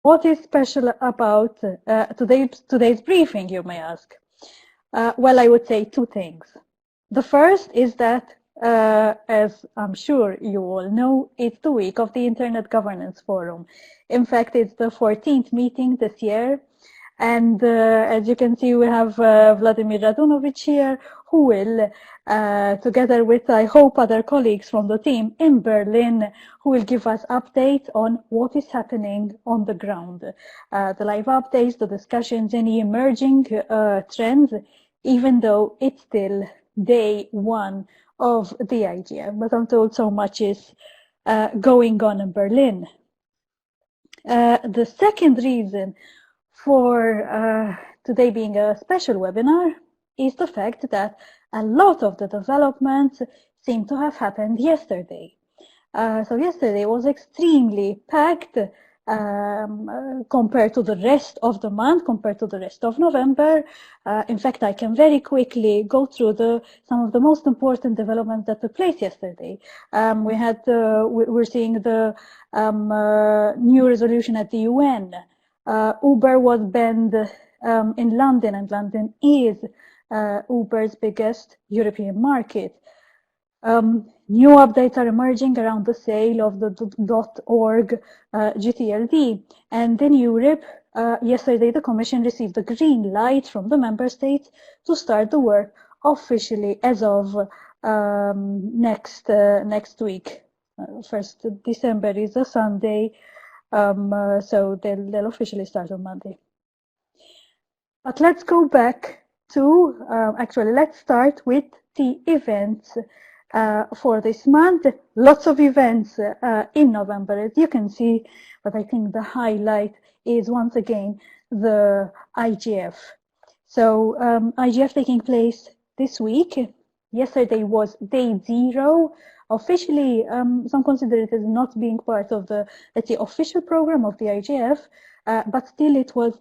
What is special about today's briefing, you may ask? Well, I would say two things. The first is that, as I'm sure you all know, it's the week of the Internet Governance Forum. In fact, it's the 14th meeting this year. And as you can see, we have Vladimir Radunovic here, who will, together with, I hope, other colleagues from the team in Berlin, who will give us updates on what is happening on the ground. The live updates, the discussions, any emerging trends, even though it's still day one of the IGF. But I'm told so much is going on in Berlin. The second reason for today being a special webinar is the fact that a lot of the developments seem to have happened yesterday. So yesterday was extremely packed compared to the rest of the month, compared to the rest of November. In fact, I can very quickly go through some of the most important developments that took place yesterday. We're seeing the new resolution at the UN. Uber was banned in London, and London is Uber's biggest European market. New updates are emerging around the sale of the .org GTLD. And in Europe, yesterday the Commission received the green light from the member states to start the work officially as of next week. 1st December is a Sunday. So they'll officially start on Monday. But let's go back to, actually, let's start with the events for this month. Lots of events in November, as you can see, but I think the highlight is once again the IGF. So IGF taking place this week. Yesterday was day 0. Officially, some consider it as not being part of the, let's say, official program of the IGF, but still it was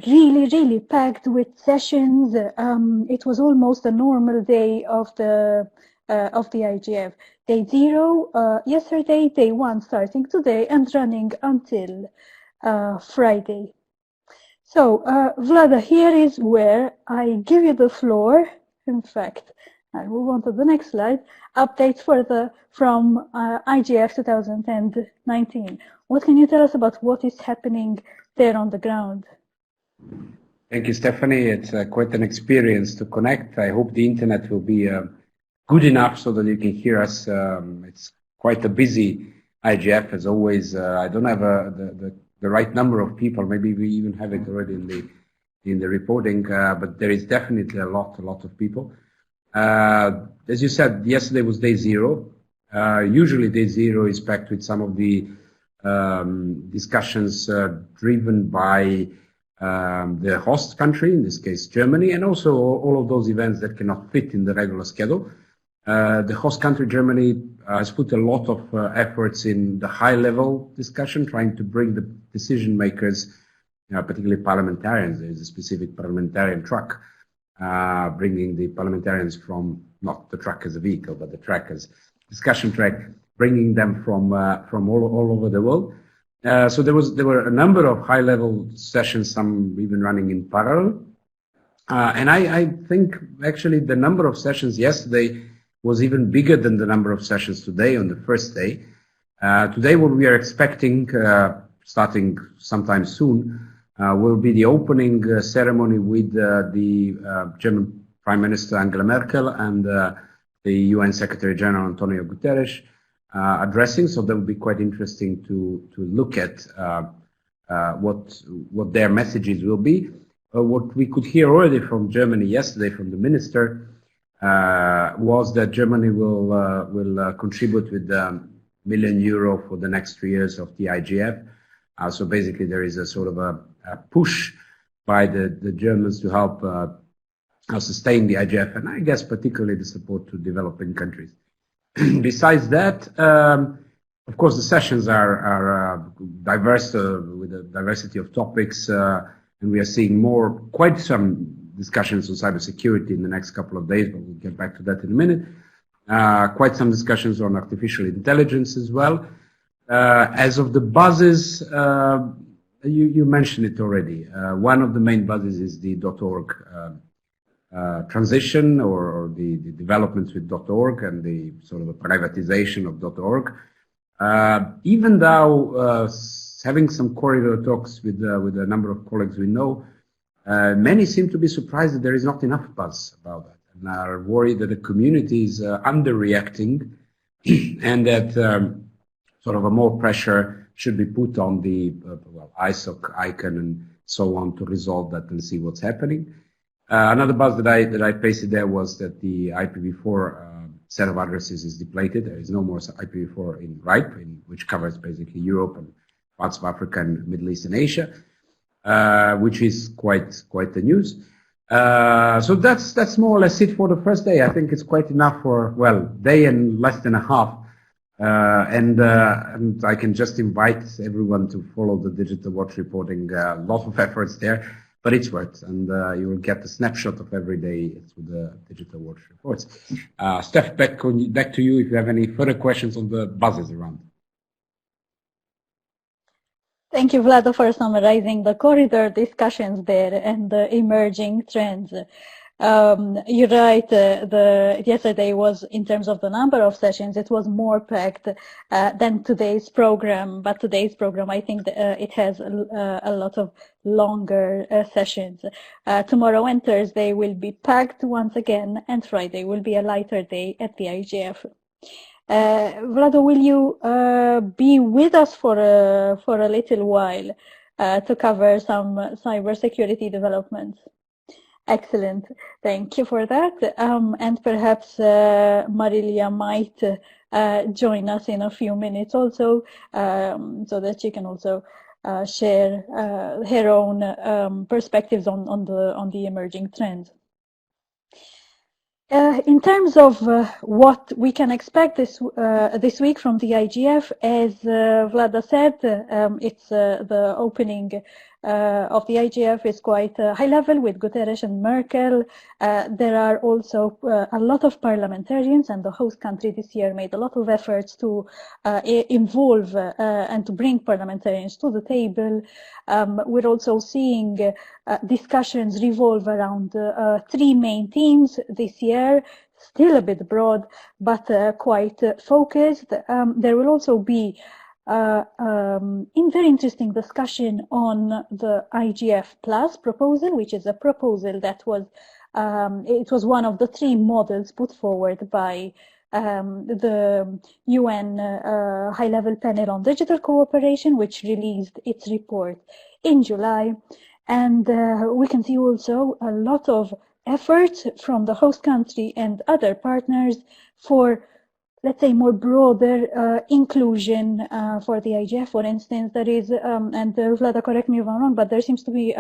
really packed with sessions. It was almost a normal day of the IGF. Day 0 yesterday, day 1 starting today and running until Friday. So, Vlada, here is where I give you the floor. In fact, I'll move on to the next slide. Updates from IGF 2019. What can you tell us about what is happening there on the ground? Thank you, Stephanie. It's quite an experience to connect. I hope the internet will be good enough so that you can hear us. It's quite a busy IGF as always. I don't have the right number of people. Maybe we even have it already in the reporting, but there is definitely a lot of people. As you said, yesterday was day 0. Usually day 0 is packed with some of the discussions driven by the host country, in this case Germany, and also all of those events that cannot fit in the regular schedule. The host country, Germany, has put a lot of efforts in the high-level discussion, trying to bring the decision makers, particularly parliamentarians. There is a specific parliamentarian track, bringing the parliamentarians from, not the track as a vehicle, but the track as discussion track, bringing them from all over the world. So there were a number of high-level sessions, some even running in parallel. And I think actually the number of sessions yesterday was even bigger than the number of sessions today on the first day. Today what we are expecting, starting sometime soon, will be the opening ceremony with the German Prime Minister Angela Merkel and the UN Secretary General Antonio Guterres addressing. So that will be quite interesting to look at what their messages will be. What we could hear already from Germany yesterday from the minister was that Germany will contribute with €1 million for the next 3 years of the IGF. So basically there is a sort of a push by the Germans to help sustain the IGF, and I guess particularly the support to developing countries. Besides that, of course, the sessions are diverse with a diversity of topics, and we are seeing quite some discussions on cybersecurity in the next couple of days, but we'll get back to that in a minute. Quite some discussions on artificial intelligence as well. As of the buzzes, you mentioned it already. One of the main buzzes is the .org transition or the developments with .org and the sort of a privatization of .org. Even though having some corridor talks with a number of colleagues we know, many seem to be surprised that there is not enough buzz about that and are worried that the community is underreacting and that sort of a more pressure should be put on the ISOC icon and so on to resolve that and see what's happening. Another buzz that I pasted there was that the IPv4 set of addresses is depleted. There is no more IPv4 in RIPE, which covers basically Europe and parts of Africa and Middle East and Asia, which is quite the news. So that's more or less it for the first day. I think it's quite enough for, well, day and less than a half. And I can just invite everyone to follow the Digital Watch reporting. A lot of efforts there, but it's worth, and you will get a snapshot of every day through the Digital Watch reports. Steph, back to you if you have any further questions on the buzzes around. Thank you, Vlado, for summarizing the corridor discussions there and the emerging trends. You're right, yesterday was, in terms of the number of sessions, it was more packed than today's program, but today's program, I think it has a lot of longer sessions. Tomorrow and Thursday will be packed once again, and Friday will be a lighter day at the IGF. Vlado, will you be with us for a little while to cover some cybersecurity developments? Excellent. Thank you for that. And perhaps Marilia might join us in a few minutes also, so that she can also share her own perspectives on the emerging trends. In terms of what we can expect this week from the IGF, as Vlada said, it's the opening of the IGF is quite high level with Guterres and Merkel. There are also a lot of parliamentarians, and the host country this year made a lot of efforts to involve and to bring parliamentarians to the table. We're also seeing discussions revolve around three main themes this year, still a bit broad, but quite focused. There will also be very interesting discussion on the IGF Plus proposal, which is a proposal that was it was one of the three models put forward by the UN high-level panel on digital cooperation, which released its report in July. And we can see also a lot of effort from the host country and other partners for, let's say, more broader inclusion for the IGF. For instance, there is, and Vlada, correct me if I'm wrong, but there seems to be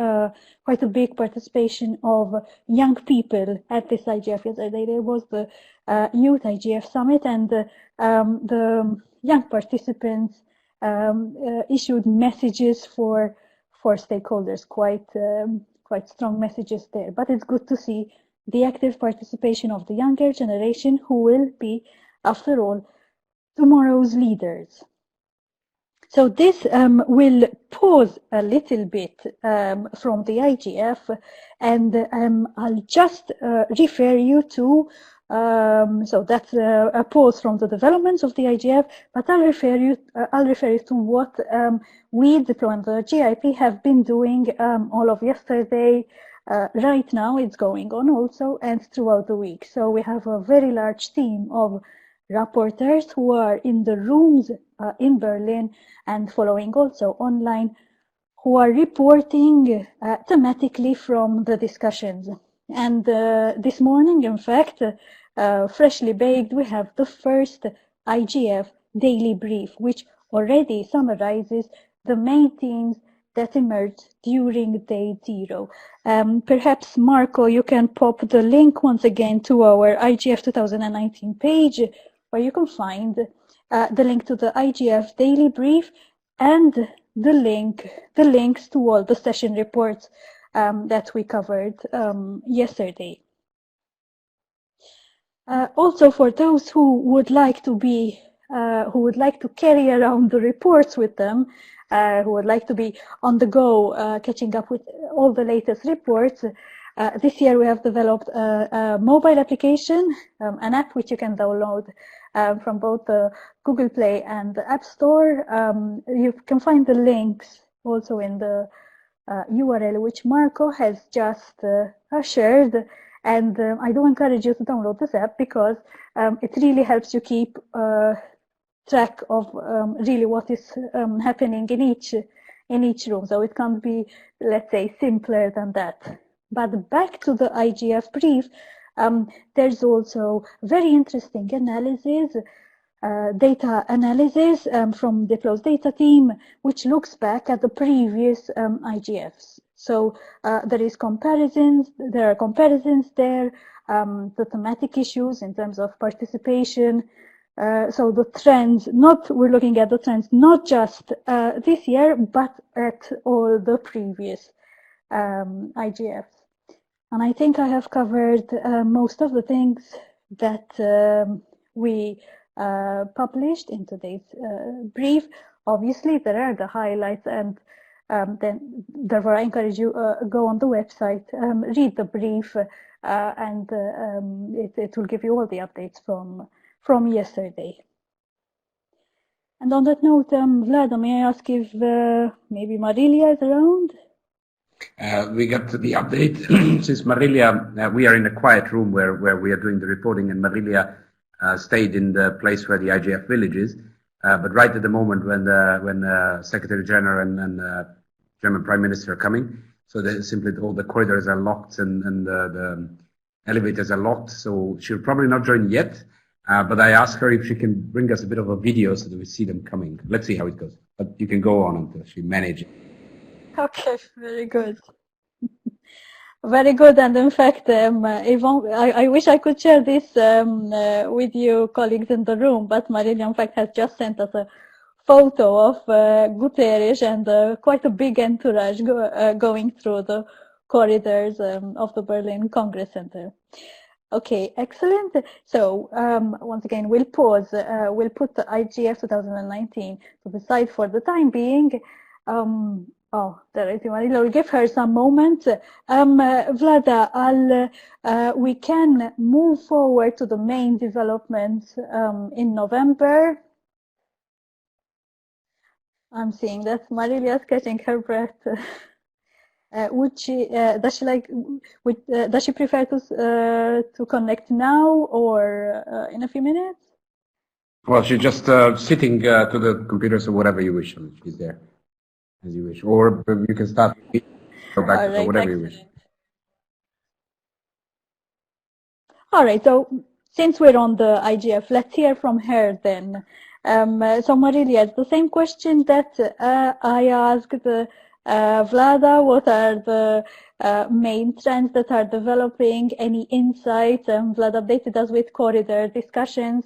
quite a big participation of young people at this IGF. Yesterday there was the Youth IGF Summit, and the young participants issued messages for stakeholders, quite strong messages there. But it's good to see the active participation of the younger generation, who will be, after all, tomorrow's leaders. So this will pause a little bit from the IGF, and I'll just refer you to, so that's a pause from the developments of the IGF, but I'll refer you to what we, Diplo and the GIP, have been doing all of yesterday. Right now it's going on also, and throughout the week. So we have a very large team of rapporteurs who are in the rooms in Berlin and following also online, who are reporting thematically from the discussions. And this morning, in fact, freshly baked, we have the first IGF daily brief, which already summarizes the main themes that emerged during day 0. Perhaps, Marco, you can pop the link once again to our IGF 2019 page, where you can find the link to the IGF daily brief and the links to all the session reports that we covered yesterday. Also, for those who would like to be who would like to carry around the reports with them, who would like to be on the go, catching up with all the latest reports, this year we have developed a mobile application, an app which you can download from both the Google Play and the App Store. You can find the links also in the URL which Marco has just shared. And I do encourage you to download this app because it really helps you keep track of really what is happening in each room. So it can't be, let's say, simpler than that. But back to the IGF brief, there's also very interesting analysis, data analysis from Diplo's data team, which looks back at the previous IGFs. So there are comparisons there, the thematic issues in terms of participation. So the trends, we're looking at the trends not just this year, but at all the previous IGFs. And I think I have covered most of the things that we published in today's brief. Obviously, there are the highlights, and then therefore I encourage you go on the website, read the brief, and it will give you all the updates from yesterday. And on that note, Vlada, may I ask if maybe Marilia is around? We got the update since Marilia, we are in a quiet room where we are doing the reporting, and Marilia stayed in the place where the IGF village is. But right at the moment when Secretary General and German Prime Minister are coming, so simply all the corridors are locked and the elevators are locked, so she'll probably not join yet. But I asked her if she can bring us a bit of a video so that we see them coming. Let's see how it goes. But you can go on until she manages. Okay, very good. Very good. And in fact, Yvonne, I wish I could share this with you colleagues in the room, but Marilia, in fact, has just sent us a photo of Guterres and quite a big entourage going through the corridors of the Berlin Congress Center. Okay, excellent. So once again, we'll pause. We'll put the IGF 2019 to the side for the time being. Oh, there is Marilia. We'll give her some moments. Vlada, we can move forward to the main developments in November. I'm seeing that Marilia is catching her breath. Would she? Does she prefer to connect now or in a few minutes? Well, she's just sitting to the computer, so whatever you wish. She's there. As you wish, or you can start, go back to whatever you wish. All right, so since we're on the IGF, let's hear from her then. So Marilia, it's the same question that I asked Vlada. What are the main trends that are developing? Any insights? Vlada updated us with corridor discussions.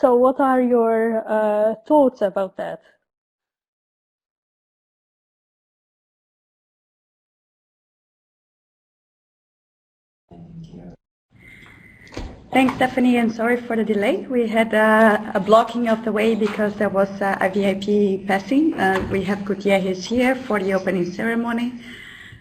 So what are your thoughts about that? Thanks, Stephanie, and sorry for the delay. We had a blocking of the way because there was a VIP passing. We have Gutierrez here for the opening ceremony,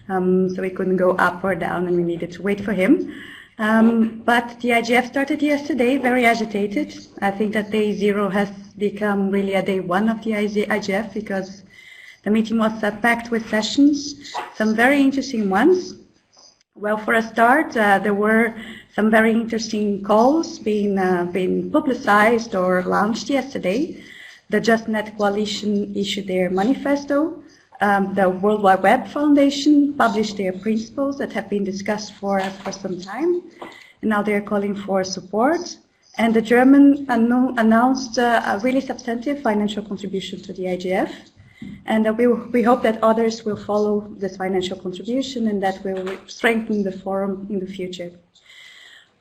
so we couldn't go up or down, and we needed to wait for him. But the IGF started yesterday, very agitated. I think that day 0 has become really a day 1 of the IGF because the meeting was packed with sessions, some very interesting ones. Well, for a start, there were some very interesting calls being publicized or launched yesterday. The JustNet Coalition issued their manifesto. The World Wide Web Foundation published their principles that have been discussed for some time, and now they're calling for support. And the German announced a really substantive financial contribution to the IGF. And we hope that others will follow this financial contribution and that will strengthen the forum in the future.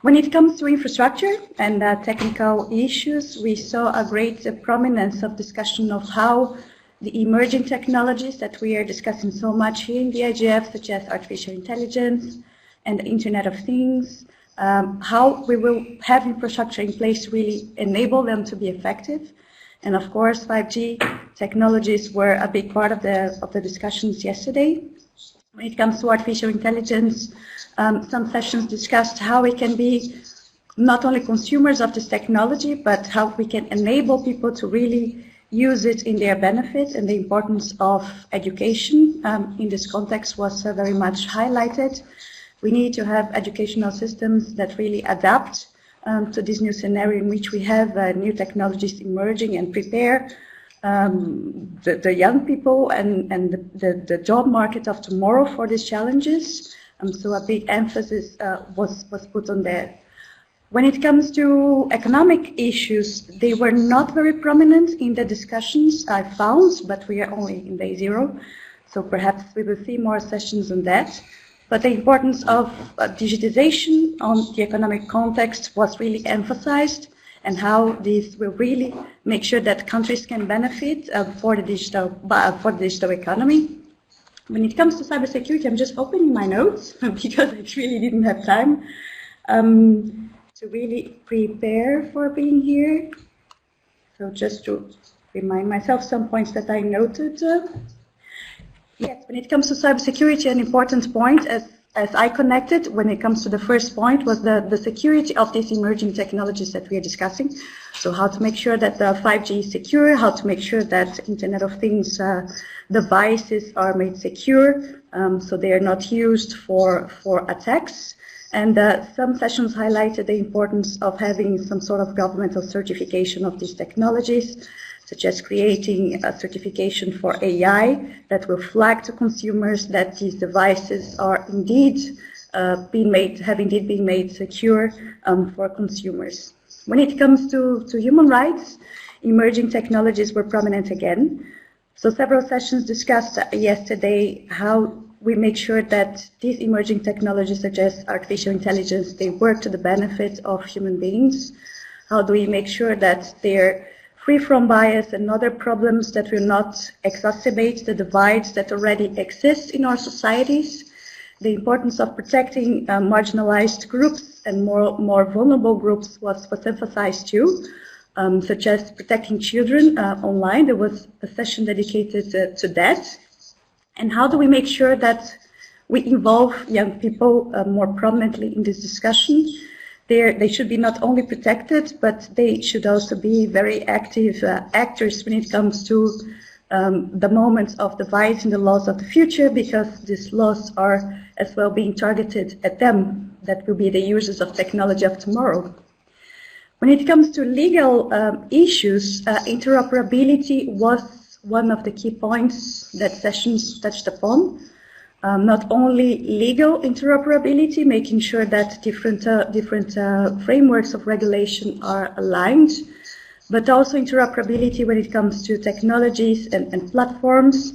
When it comes to infrastructure and technical issues, we saw a great prominence of discussion of how the emerging technologies that we are discussing so much here in the IGF, such as artificial intelligence and the Internet of Things, how we will have infrastructure in place to really enable them to be effective. And of course, 5G technologies were a big part of the discussions yesterday. When it comes to artificial intelligence, some sessions discussed how we can be not only consumers of this technology, but how we can enable people to really use it in their benefit, and the importance of education in this context was very much highlighted. We need to have educational systems that really adapt to this new scenario in which we have new technologies emerging and prepare the young people and the job market of tomorrow for these challenges. So a big emphasis was put on that. When it comes to economic issues, they were not very prominent in the discussions I found, but we are only in day 0, so perhaps we will see more sessions on that. But the importance of digitization on the economic context was really emphasized, and how this will really make sure that countries can benefit for the digital economy. When it comes to cybersecurity, I'm just opening my notes because I really didn't have time to really prepare for being here. So just to remind myself some points that I noted. Yes, when it comes to cybersecurity, an important point, as I connected when it comes to the first point, was the security of these emerging technologies that we are discussing. So how to make sure that the 5G is secure, how to make sure that Internet of Things devices are made secure, so they are not used for attacks. And some sessions highlighted the importance of having some sort of governmental certification of these technologies, such as creating a certification for AI that will flag to consumers that these devices are indeed have indeed been made secure for consumers. When it comes to human rights, emerging technologies were prominent again. So several sessions discussed yesterday how we make sure that these emerging technologies, such as artificial intelligence, they work to the benefit of human beings. How do we make sure that they're free from bias and other problems that will not exacerbate the divides that already exist in our societies? The importance of protecting marginalized groups and more vulnerable groups was emphasized too, such as protecting children online. There was a session dedicated to that. And how do we make sure that we involve young people more prominently in this discussion? They should be not only protected, but they should also be very active actors when it comes to the moments of divides in the laws of the future, because these laws are as well being targeted at them, that will be the users of technology of tomorrow. When it comes to legal issues, interoperability was one of the key points that sessions touched upon. Not only legal interoperability, making sure that different frameworks of regulation are aligned, but also interoperability when it comes to technologies and platforms,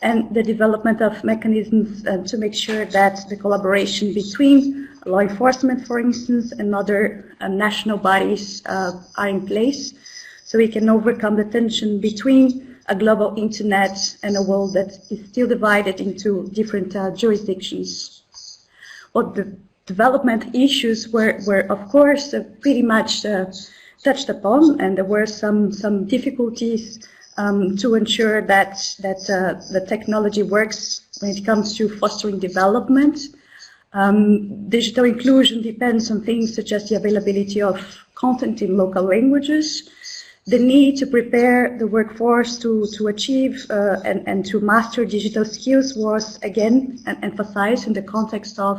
and the development of mechanisms to make sure that the collaboration between law enforcement, for instance, and other national bodies are in place, so we can overcome the tension between a global internet and a world that is still divided into different jurisdictions. Well, the development issues were of course pretty much touched upon, and there were some difficulties to ensure that the technology works when it comes to fostering development. Digital inclusion depends on things such as the availability of content in local languages, the need to prepare the workforce to achieve and to master digital skills was again emphasized in the context of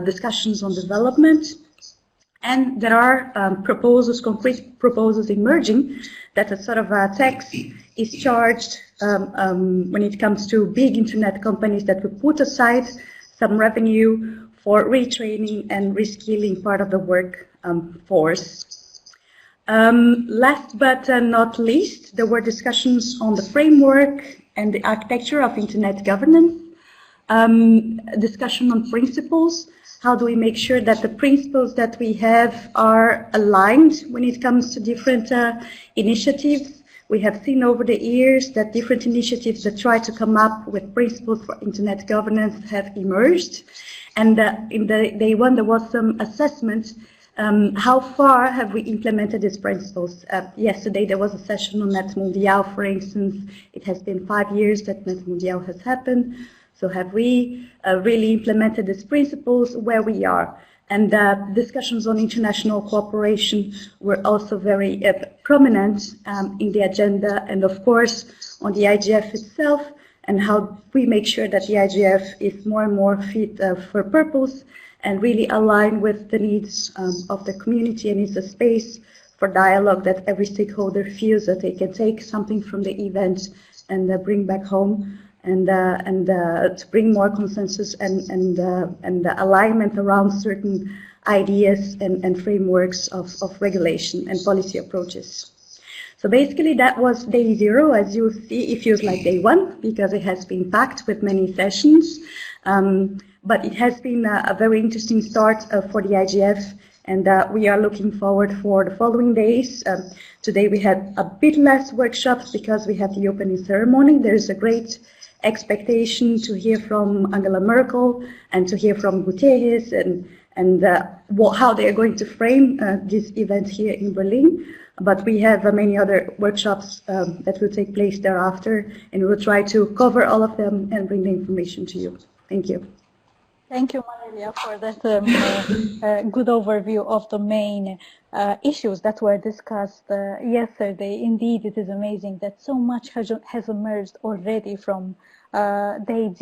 discussions on development. And there are concrete proposals emerging that a sort of a tax is charged when it comes to big internet companies that will put aside some revenue for retraining and reskilling part of the workforce. Last but not least, there were discussions on the framework and the architecture of internet governance, discussion on principles. How do we make sure that the principles that we have are aligned when it comes to different initiatives? We have seen over the years that different initiatives that try to come up with principles for internet governance have emerged. And in the day one, there was some assessment. How far have we implemented these principles? Yesterday, there was a session on Net Mundial, for instance. It has been 5 years that Net Mundial has happened. So have we really implemented these principles where we are? And discussions on international cooperation were also very prominent in the agenda, and of course on the IGF itself, and how we make sure that the IGF is more and more fit for purpose and really align with the needs of the community, and is a space for dialogue that every stakeholder feels that they can take something from the event and bring back home. And to bring more consensus and alignment around certain ideas and frameworks of regulation and policy approaches. So basically that was day zero. As you see, it feels like day one because it has been packed with many sessions. But it has been a very interesting start for the IGF, and we are looking forward for the following days. Today we had a bit less workshops because we had the opening ceremony. There is a great expectation to hear from Angela Merkel and to hear from Guterres and how they are going to frame this event here in Berlin. But we have many other workshops that will take place thereafter, and we will try to cover all of them and bring the information to you. Thank you. Thank you, Marilia, for that good overview of the main issues that were discussed yesterday. Indeed, it is amazing that so much has emerged already from day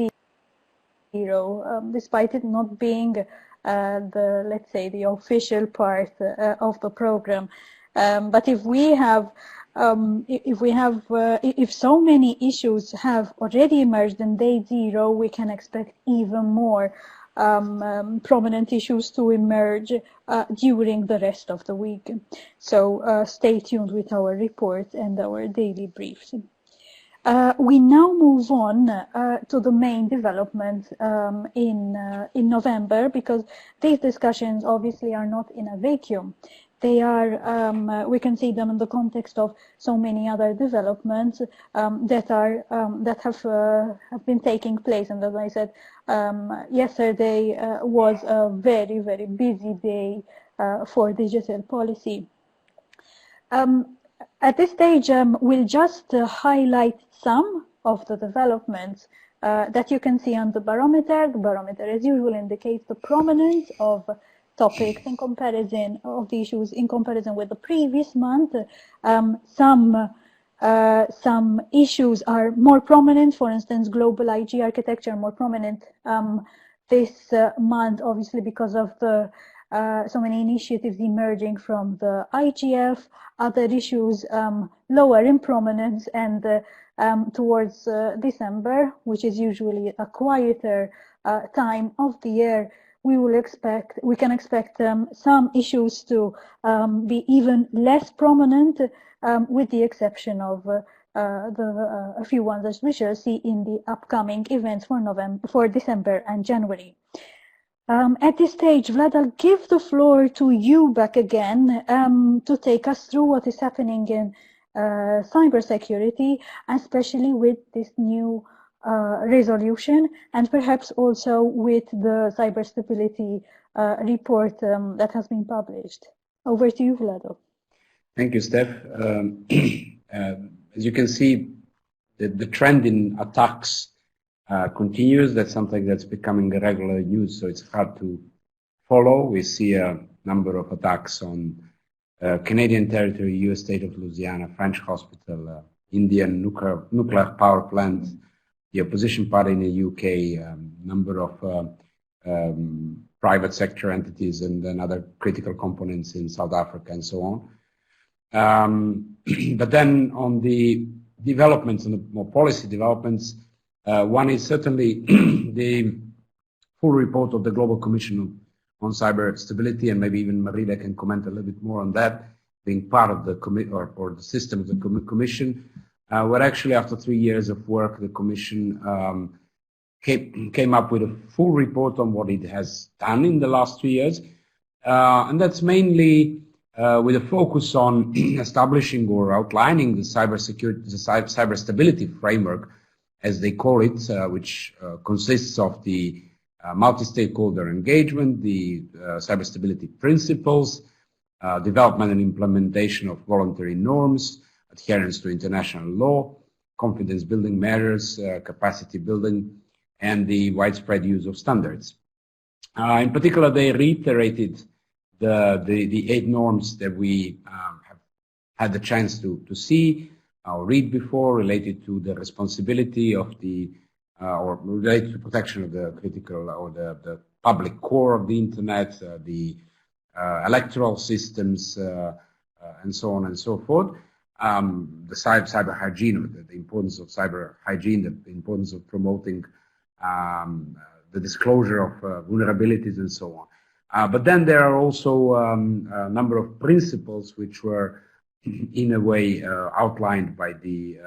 zero, despite it not being let's say, the official part of the program. But if so many issues have already emerged in day zero, we can expect even more prominent issues to emerge during the rest of the week. So stay tuned with our reports and our daily briefs. We now move on to the main developments in November, because these discussions obviously are not in a vacuum. They are, we can see them in the context of so many other developments that have been taking place. And as I said, yesterday was a very, very busy day for digital policy. At this stage, we'll just highlight some of the developments that you can see on the barometer. The barometer, as usual, indicates the prominence of topics in comparison of the issues in comparison with the previous month. Some issues are more prominent. For instance, global IG architecture more prominent this month, obviously because of the so many initiatives emerging from the IGF. Other issues lower in prominence, and towards December, which is usually a quieter time of the year, we can expect some issues to be even less prominent, with the exception of a few ones that we shall see in the upcoming events for December and January. At this stage, Vlad, I'll give the floor to you back again to take us through what is happening in cybersecurity, especially with this new resolution, and perhaps also with the cyber stability report that has been published. Over to you, Vlado. Thank you, Steph. As you can see, the trend in attacks continues. That's something that's becoming a regular news, so it's hard to follow. We see a number of attacks on Canadian territory, US state of Louisiana, French hospital, Indian nuclear power plant, the opposition party in the UK, number of private sector entities, and then other critical components in South Africa and so on. But then on the developments and the more policy developments, one is certainly the full report of the Global Commission on Cyber Stability, and maybe even Marida can comment a little bit more on that, being part of the or the system of the Commission, where actually after 3 years of work, the Commission came up with a full report on what it has done in the last 3 years. And that's mainly with a focus on establishing or outlining the cyber stability framework, as they call it, which consists of the multi-stakeholder engagement, the cyber stability principles, development and implementation of voluntary norms, adherence to international law, confidence building measures, capacity building, and the widespread use of standards. In particular, they reiterated the 8 norms that we have had the chance to see or read before, related to the responsibility of the or related to protection of the critical or the public core of the internet, the electoral systems, and so on and so forth. The cyber hygiene, the importance of cyber hygiene, the importance of promoting the disclosure of vulnerabilities and so on. But then there are also a number of principles which were in a way outlined by the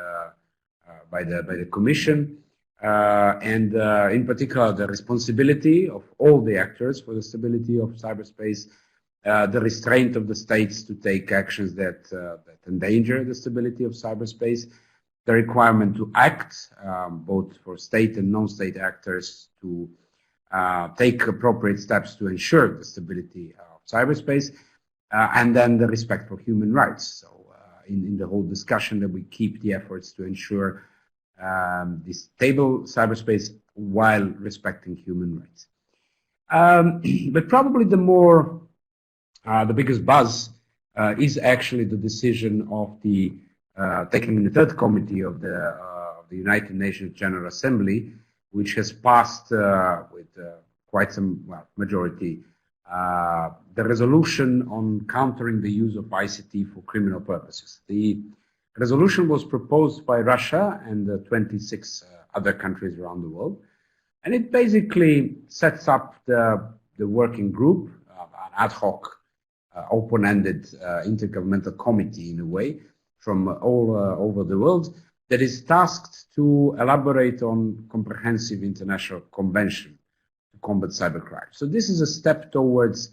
Commission, and in particular the responsibility of all the actors for the stability of cyberspace, the restraint of the states to take actions that endanger the stability of cyberspace, the requirement to act, both for state and non-state actors, to take appropriate steps to ensure the stability of cyberspace, and then the respect for human rights. So in the whole discussion that we keep the efforts to ensure this stable cyberspace while respecting human rights. But probably the biggest buzz is actually the decision of the taken in the third committee of the United Nations General Assembly, which has passed with quite some majority the resolution on countering the use of ICT for criminal purposes. The resolution was proposed by Russia and 26 other countries around the world, and it basically sets up the working group, an ad hoc, open-ended intergovernmental committee in a way from all over the world that is tasked to elaborate on comprehensive international convention to combat cybercrime. So this is a step towards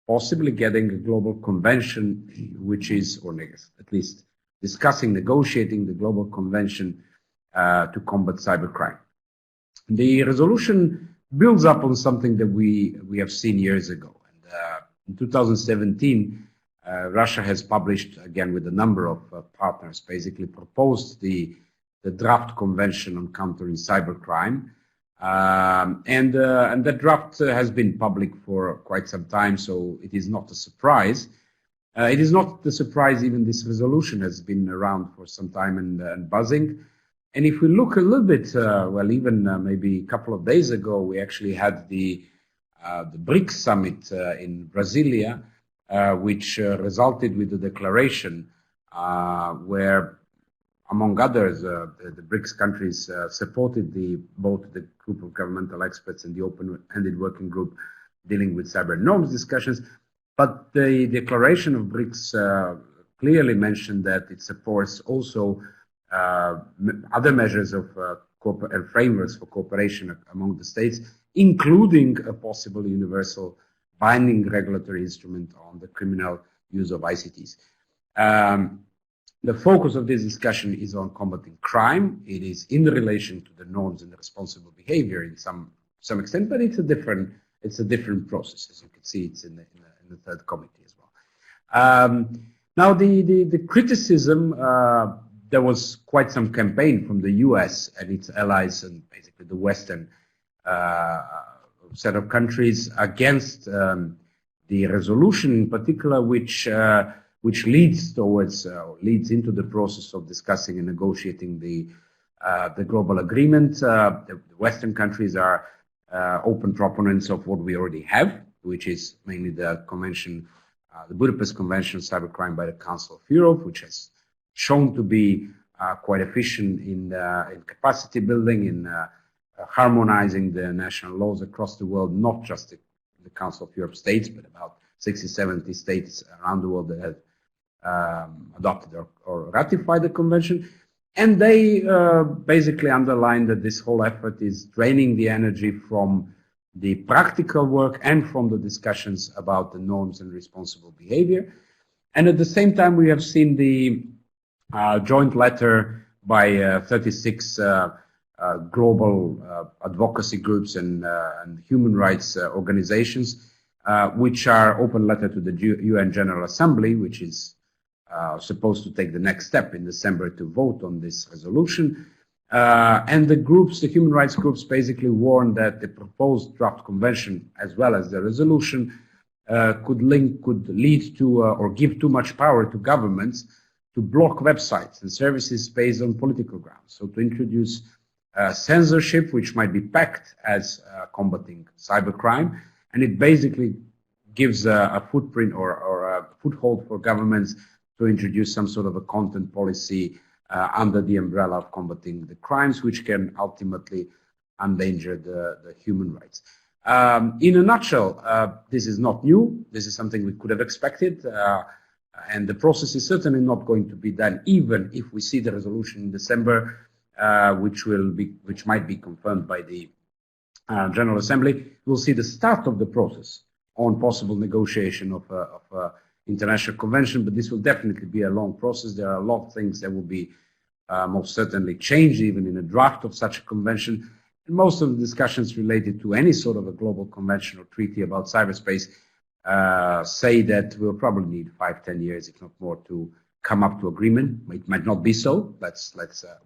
possibly getting a global convention, which is, or at least discussing, negotiating the global convention to combat cybercrime. The resolution builds up on something that we have seen years ago. And in 2017, Russia has published, again with a number of partners, basically proposed the draft convention on countering cybercrime. And that draft has been public for quite some time, so it is not a surprise. It is not a surprise even this resolution has been around for some time and buzzing. And if we look a little bit, well, even maybe a couple of days ago, we actually had the BRICS summit in Brasilia, which resulted with a declaration where, among others, the BRICS countries supported both the group of governmental experts and the open-ended working group dealing with cyber norms discussions. But the declaration of BRICS clearly mentioned that it supports also other measures of and frameworks for cooperation among the states, including a possible universal binding regulatory instrument on the criminal use of ICTs. The focus of this discussion is on combating crime. It is in relation to the norms and the responsible behavior in some extent, but it's a different process. As you can see, it's in the third committee as well. Now, the criticism, there was quite some campaign from the US and its allies and basically the Western set of countries against the resolution in particular, which leads towards leads into the process of discussing and negotiating the global agreement. The Western countries are open proponents of what we already have, which is mainly the convention, the Budapest Convention on Cybercrime by the Council of Europe, which has shown to be quite efficient in capacity building, in harmonizing the national laws across the world, not just the Council of Europe states, but about 60, 70 states around the world that have adopted or ratified the convention. And they basically underline that this whole effort is draining the energy from the practical work and from the discussions about the norms and responsible behavior. And at the same time, we have seen the joint letter by 36 global advocacy groups and human rights organizations, which are open letter to the UN General Assembly, which is supposed to take the next step in December to vote on this resolution. And the groups, the human rights groups, basically warned that the proposed draft convention, as well as the resolution, could lead to or give too much power to governments to block websites and services based on political grounds. So to introduce censorship, which might be packed as combating cybercrime, and it basically gives a footprint or a foothold for governments to introduce some sort of a content policy under the umbrella of combating the crimes, which can ultimately endanger the human rights. In a nutshell, this is not new. This is something we could have expected, and the process is certainly not going to be done, even if we see the resolution in December, which might be confirmed by the General Assembly. We'll see the start of the process on possible negotiation of international convention, but this will definitely be a long process. There are a lot of things that will be most certainly changed, even in a draft of such a convention. And most of the discussions related to any sort of a global convention or treaty about cyberspace say that we'll probably need 5-10 years, if not more, to come up to agreement. It might not be so. Let's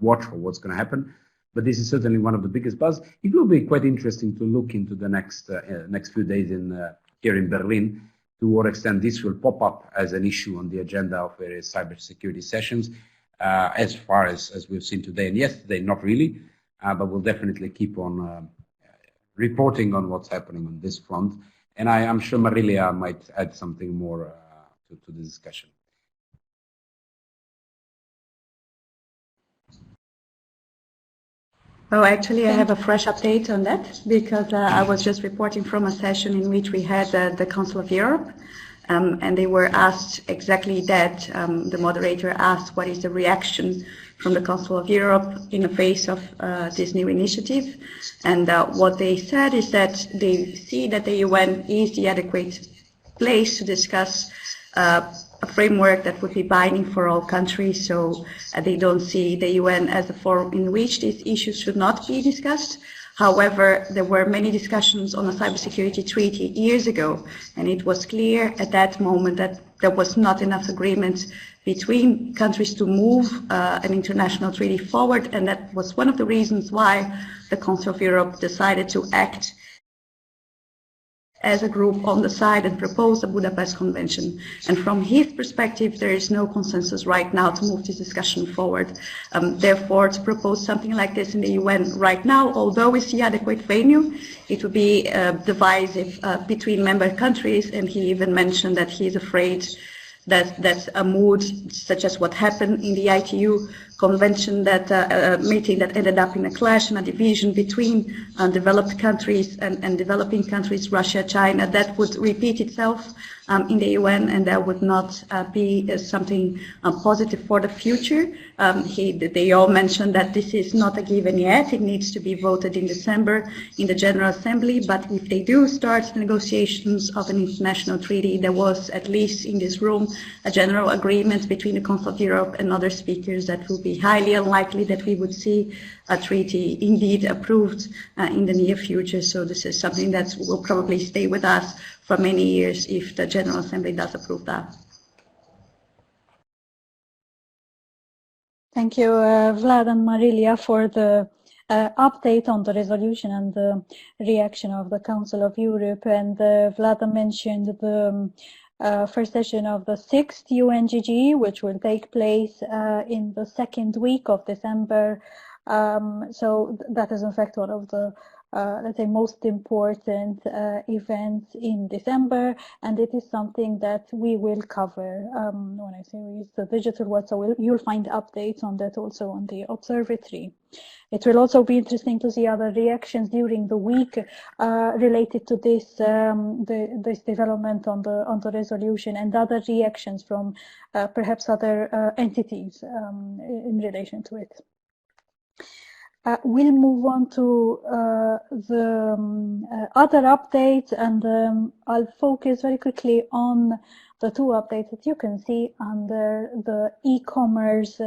watch for what's going to happen. But this is certainly one of the biggest buzz. It will be quite interesting to look into the next few days here in Berlin, to what extent this will pop up as an issue on the agenda of various cybersecurity sessions. As far as we've seen today and yesterday, not really, but we'll definitely keep on reporting on what's happening on this front. And I'm sure Marilia might add something more to the discussion. Oh, actually, I have a fresh update on that, because I was just reporting from a session in which we had the Council of Europe, and they were asked exactly that. The moderator asked what is the reaction from the Council of Europe in the face of this new initiative. And what they said is that they see that the UN is the adequate place to discuss a framework that would be binding for all countries, so they don't see the UN as a forum in which these issues should not be discussed. However, there were many discussions on a cybersecurity treaty years ago, and it was clear at that moment that there was not enough agreement between countries to move an international treaty forward, and that was one of the reasons why the Council of Europe decided to act as a group on the side and propose the Budapest Convention. And from his perspective, there is no consensus right now to move this discussion forward. Therefore, to propose something like this in the UN right now, although it's the adequate venue, it would be divisive between member countries, and he even mentioned that he is afraid that a mood such as what happened in the ITU convention, that meeting that ended up in a clash and a division between developed countries and developing countries, Russia, China, that would repeat itself in the UN, and that would not be something positive for the future. They all mentioned that this is not a given yet. It needs to be voted in December in the General Assembly, but if they do start negotiations of an international treaty, there was, at least in this room, a general agreement between the Council of Europe and other speakers that will be highly unlikely that we would see a treaty indeed approved in the near future. So this is something that will probably stay with us for many years if the General Assembly does approve that. Thank you, Vlad and Marilia, for the update on the resolution and the reaction of the Council of Europe. And Vlad mentioned the first session of the 6th UNGG, which will take place in the second week of December. So that is in fact one of the let's say most important events in December, and it is something that we will cover when I say it's the digital world, so you'll find updates on that also on the observatory. It will also be interesting to see other reactions during the week related to this this development on the resolution, and other reactions from perhaps other entities in relation to it. We'll move on to the other updates, and I'll focus very quickly on the two updates that you can see under the e-commerce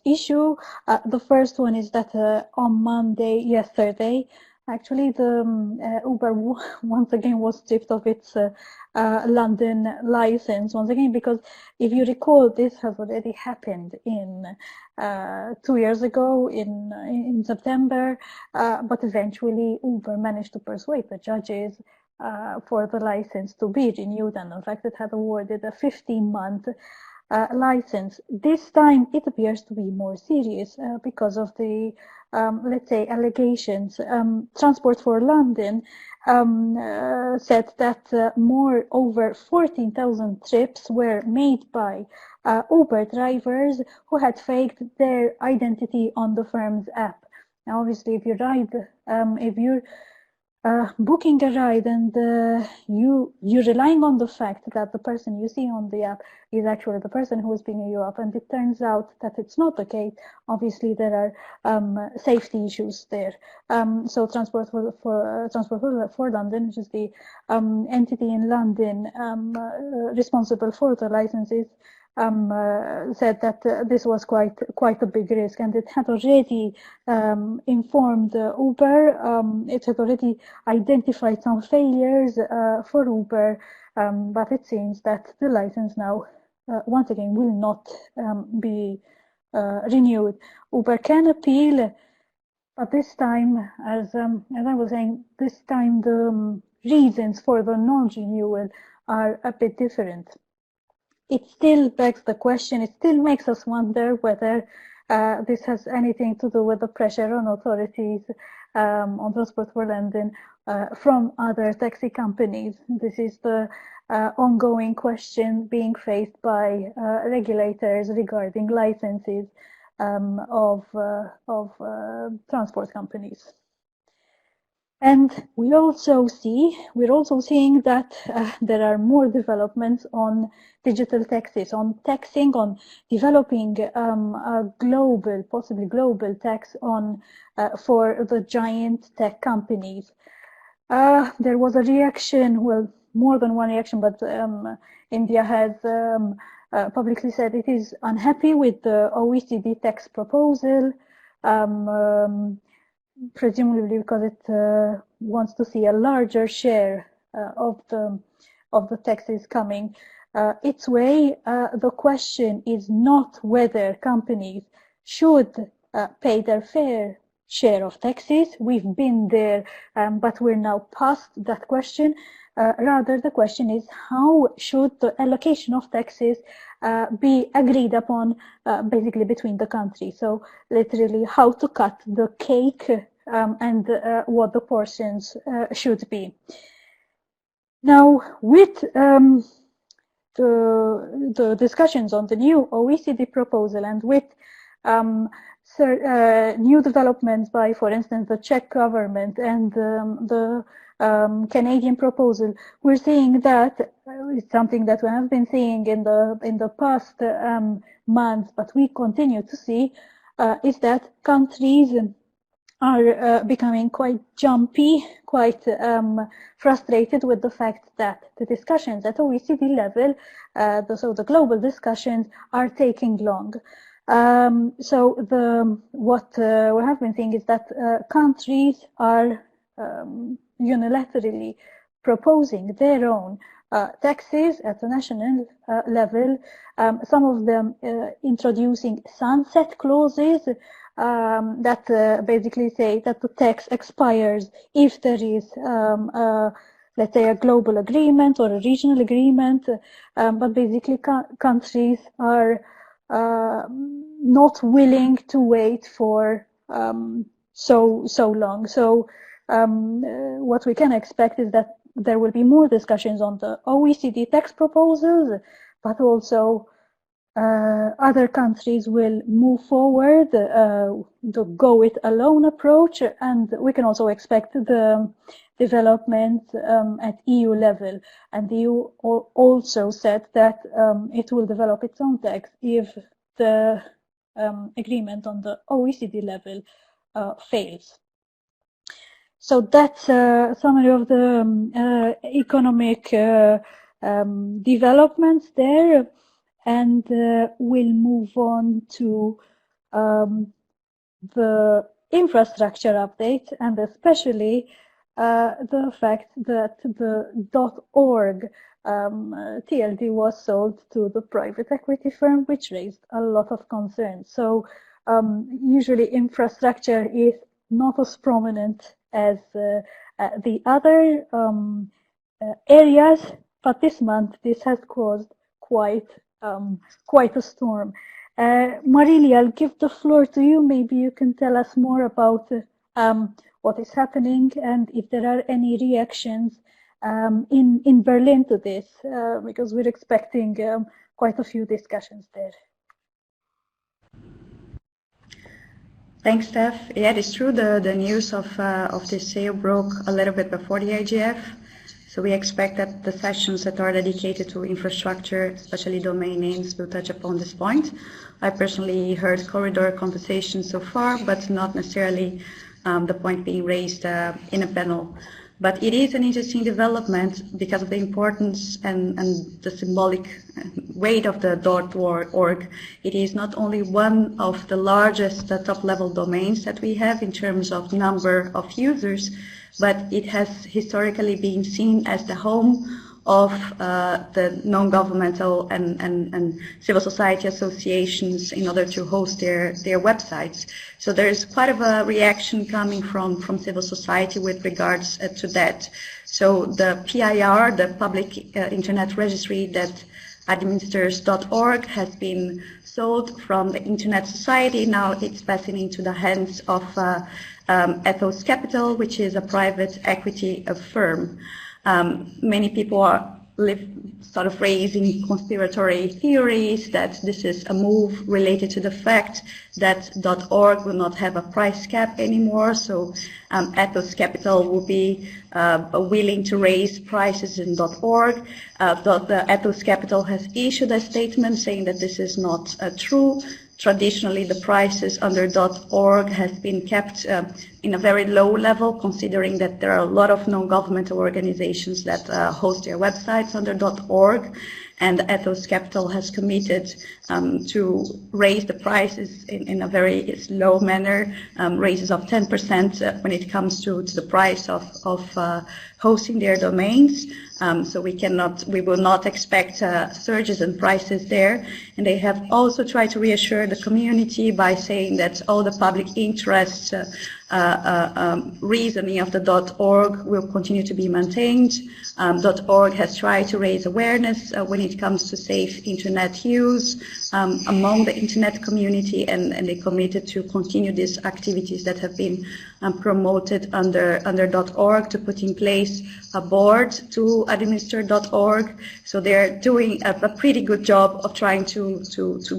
issue. The first one is that on yesterday, actually, the Uber once again was stripped of its London license once again, because if you recall, this has already happened in 2 years ago in September, but eventually Uber managed to persuade the judges for the license to be renewed, and in fact it had awarded a 15-month license. This time it appears to be more serious because of the let's say allegations. Transport for London said that over 14,000 trips were made by Uber drivers who had faked their identity on the firm's app. Now, obviously, if you're booking a ride and you're relying on the fact that the person you see on the app is actually the person who is picking you up, and it turns out that it's not the case, obviously there are safety issues there. So Transport for London, which is the entity in London responsible for the licenses, said that this was quite a big risk, and it had already informed Uber. It had already identified some failures for Uber, but it seems that the license now once again will not be renewed. Uber can appeal, but this time, as I was saying, this time the reasons for the non-renewal are a bit different. It still begs the question, it still makes us wonder whether this has anything to do with the pressure on authorities on Transport for London from other taxi companies. This is the ongoing question being faced by regulators regarding licenses of transport companies. And we're also seeing that there are more developments on digital taxes, on taxing, on developing a global, possibly global tax on for the giant tech companies. There was a reaction, well, more than one reaction, but India has publicly said it is unhappy with the OECD tax proposal. Presumably because it wants to see a larger share of the taxes coming its way. The question is not whether companies should pay their fair share of taxes. We've been there, but we're now past that question. Rather, the question is how should the allocation of taxes be agreed upon basically between the countries. So literally how to cut the cake and what the portions should be. Now, with the discussions on the new OECD proposal and with new developments by, for instance, the Czech government and the Canadian proposal, we're seeing that it's something that we have been seeing in the past months, but we continue to see is that countries are becoming quite jumpy, quite frustrated with the fact that the discussions at OECD level, so the global discussions, are taking long. So what we have been seeing is that countries are unilaterally proposing their own taxes at the national level, some of them introducing sunset clauses that basically say that the tax expires if there is let's say a global agreement or a regional agreement, but basically countries are not willing to wait for so long. So what we can expect is that there will be more discussions on the OECD tax proposals, but also other countries will move forward the go it alone approach, and we can also expect the development at EU level. And the EU also said that it will develop its own tax if the agreement on the OECD level fails. So that's a summary of the economic developments there, and we'll move on to the infrastructure update, and especially the fact that the .org TLD was sold to the private equity firm, which raised a lot of concern. So usually infrastructure is not as prominent as the other areas, but this month this has caused quite a storm. Marilia, I'll give the floor to you. Maybe you can tell us more about what is happening and if there are any reactions in Berlin to this, because we're expecting quite a few discussions there. Thanks, Steph. Yeah, it is true. The news of this sale broke a little bit before the IGF. So we expect that the sessions that are dedicated to infrastructure, especially domain names, will touch upon this point. I personally heard corridor conversations so far, but not necessarily the point being raised in a panel. But it is an interesting development because of the importance and the symbolic weight of the .org. It is not only one of the largest top-level domains that we have in terms of number of users, but it has historically been seen as the home of the non-governmental and civil society associations in order to host their websites. So there is quite of a reaction coming from civil society with regards to that. So the PIR, the Public Internet Registry that administers .org, has been sold from the Internet Society. Now it's passing into the hands of Ethos Capital, which is a private equity firm. Many people are sort of raising conspiratory theories that this is a move related to the fact that .org will not have a price cap anymore, so Ethos Capital will be willing to raise prices in .org. The Ethos Capital has issued a statement saying that this is not true. Traditionally, the prices under .org has been kept in a very low level, considering that there are a lot of non-governmental organizations that host their websites under .org, and Ethos Capital has committed to raise the prices in a very slow manner, raises of 10% when it comes to the price of hosting their domains. So we will not expect surges in prices there. And they have also tried to reassure the community by saying that all the public interest reasoning of the .org will continue to be maintained. .org has tried to raise awareness when it comes to safe internet use among the internet community, and they committed to continue these activities that have been promoted under .org, to put in place a board to administer .org. So they're doing a pretty good job of trying to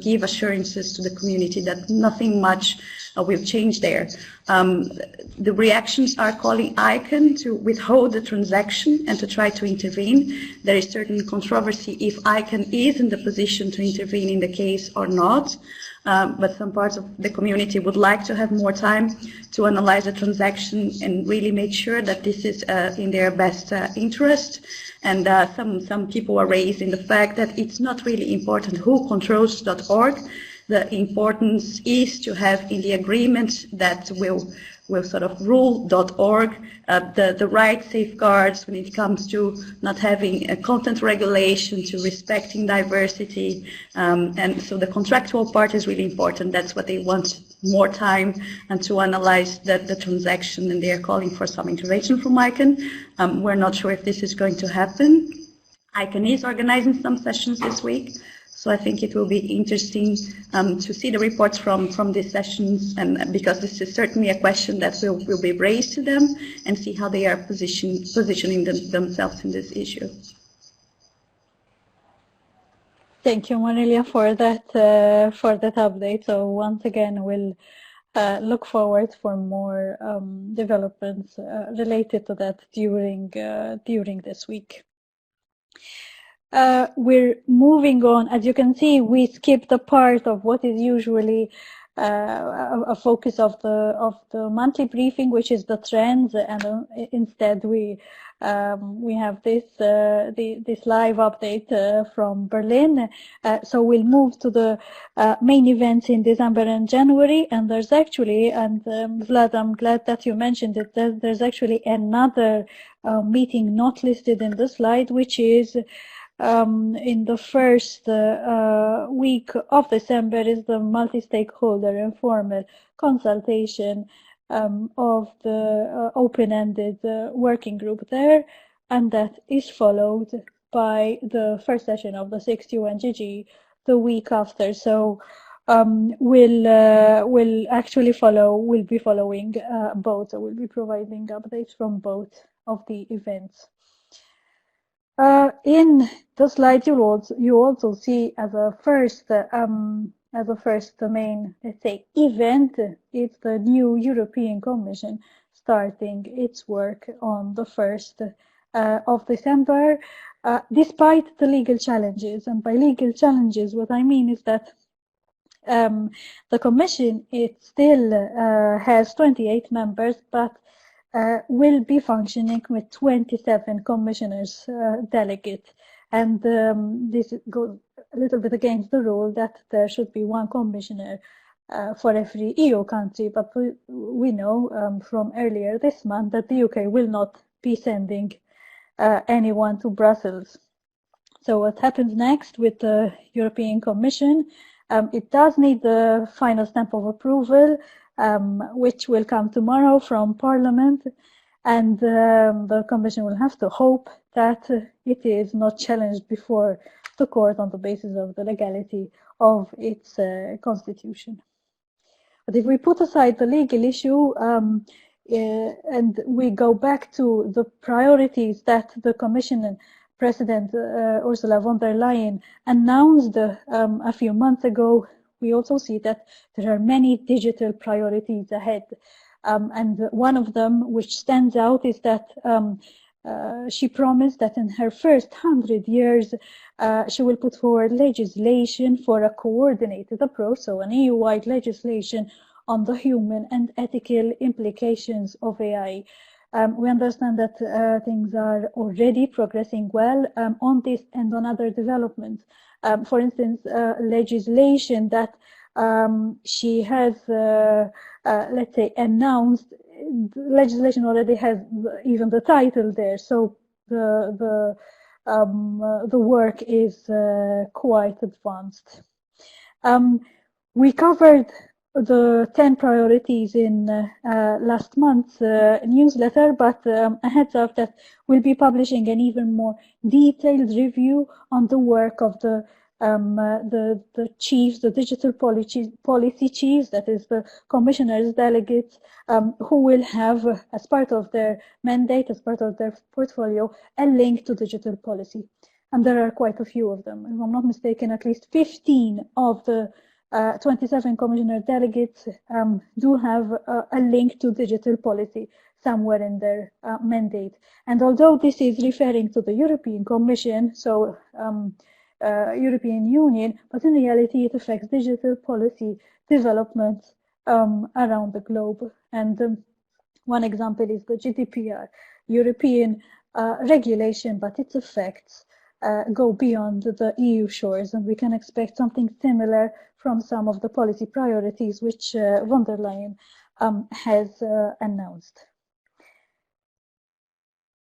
give assurances to the community that nothing much will change there. The reactions are calling ICANN to withhold the transaction and to try to intervene. There is certain controversy if ICANN is in the position to intervene in the case or not. But some parts of the community would like to have more time to analyze the transaction and really make sure that this is in their best interest. And some people are raising the fact that it's not really important who controls .org. The importance is to have in the agreement that will sort of rule .org the right safeguards when it comes to not having a content regulation, to respecting diversity, and so the contractual part is really important. That's what they want, more time and to analyze the transaction, and they are calling for some intervention from ICANN. We're not sure if this is going to happen. ICANN is organizing some sessions this week. So I think it will be interesting to see the reports from these sessions, and because this is certainly a question that will be raised to them, and see how they are positioning themselves in this issue. Thank you, Marilia, for that update. So once again, we'll look forward for more developments related to that during this week. We're moving on. As you can see, we skipped a part of what is usually a focus of the monthly briefing, which is the trends, and instead we have this live update from Berlin. So we'll move to the main events in December and January, and there's actually, and Vlad, I'm glad that you mentioned it, there's actually another meeting not listed in the slide, which is in the first week of December, is the multi-stakeholder informal consultation of the open-ended working group there, and that is followed by the first session of the 6th UNGG the week after. So we'll actually we'll be following both, so we'll be providing updates from both of the events. In the slide, you also see as a first main, let's say, event, it's the new European Commission starting its work on the 1st of December, despite the legal challenges. And by legal challenges, what I mean is that the Commission, it still has 28 members, but will be functioning with 27 commissioners delegate, and this goes a little bit against the rule that there should be one commissioner for every EU country, but we know from earlier this month that the UK will not be sending anyone to Brussels. So what happens next with the European Commission? It does need the final stamp of approval, which will come tomorrow from Parliament, and the Commission will have to hope that it is not challenged before the court on the basis of the legality of its constitution. But if we put aside the legal issue and we go back to the priorities that the Commission President Ursula von der Leyen announced a few months ago, we also see that there are many digital priorities ahead. And one of them which stands out is that she promised that in her first 100 years, she will put forward legislation for a coordinated approach, so an EU-wide legislation on the human and ethical implications of AI. We understand that things are already progressing well on this and on other developments. For instance, legislation that she has, let's say, announced. Legislation already has even the title there, so the work is quite advanced. We covered the 10 priorities in last month's newsletter, but a heads up that we'll be publishing an even more detailed review on the work of the chiefs, the digital policy chiefs, that is the commissioners delegates, who will have, as part of their mandate, as part of their portfolio, a link to digital policy. And there are quite a few of them. If I'm not mistaken, at least 15 of the 27 commissioner delegates do have a link to digital policy somewhere in their mandate. And although this is referring to the European Commission, so European Union, but in reality it affects digital policy development around the globe. And one example is the GDPR, European regulation, but its effects go beyond the EU shores, and we can expect something similar from some of the policy priorities which von der Leyen has announced.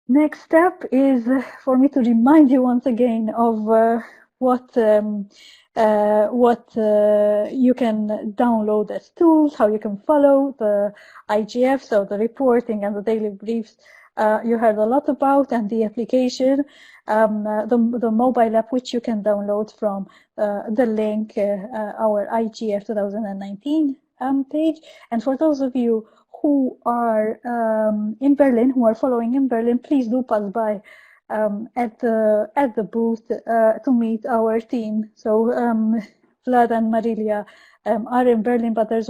Next step is for me to remind you once again of what you can download as tools, how you can follow the IGF, so the reporting and the daily briefs you heard a lot about, and the application, the mobile app, which you can download from the link, our IGF 2019 page. And for those of you who are in Berlin, who are following in Berlin, please do pass by at the booth to meet our team. So Vlad and Marilia are in Berlin, but there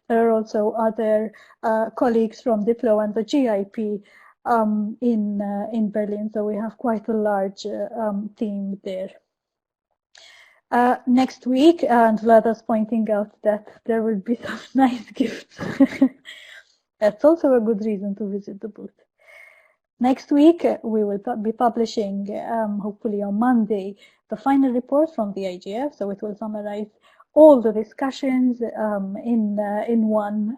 are also other colleagues from Diplo and the GIP in Berlin. So we have quite a large team there. Next week, and Vlada's pointing out that there will be some nice gifts. That's also a good reason to visit the booth. Next week, we will be publishing, hopefully on Monday, the final report from the IGF. So it will summarize all the discussions in one